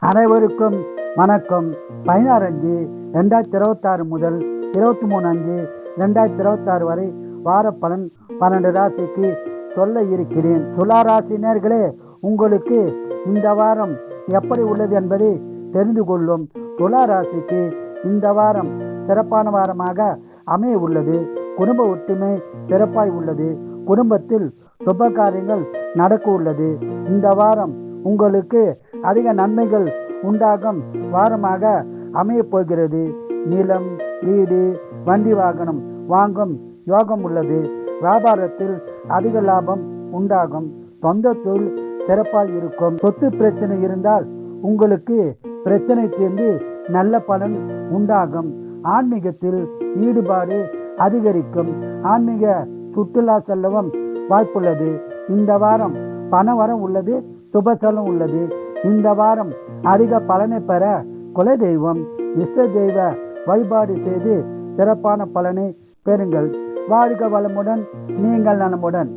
அனைவருக்கும் வணக்கம். 16/5/2026 முதல் 23/5/2026 வரை வார பலன் 12 ராசிக்கு சொல்ல இருக்கிறேன். துலா ராசினர்களே, உங்களுக்கு இந்த வாரம் எப்படி உள்ளது என்பதை தெரிந்து கொள்ளும். துலா ராசிக்கு இந்த வாரம் சிறப்பான வாரமாக அமைய உள்ளது. குடும்ப ஒற்றுமை சிறப்பாய் உள்ளது. குடும்பத்தில் சுப காரியங்கள் நடக்க உள்ளது. இந்த வாரம் உங்களுக்கு அதிக நன்மைகள் உண்டாகும் வாரமாக அமையப் போகிறது. நிலம், வீடு, வண்டி வாகனம் வாங்கும் யோகம் உள்ளது. வியாபாரத்தில் அதிக லாபம் உண்டாகும். சொந்த தொழில் சிறப்பாக இருக்கும். சொத்து பிரச்சனை இருந்தால் உங்களுக்கு பிரச்சனை தீர்ந்து நல்ல பலன் உண்டாகும். ஆன்மீகத்தில் ஈடுபாடு அதிகரிக்கும். ஆன்மீக சுற்றுலா செல்லவும் வாய்ப்புள்ளது. இந்த வாரம் பணவரம் உள்ளது. சுபசலம் உள்ளது. இந்த வாரம் அதிக பலனை பெற குலதெய்வம், இஷ்ட தெய்வ வழிபாடு செய்து சிறப்பான பலனை பெறுங்கள். வாழ்க வளமுடன், நீங்கள் நலமுடன்.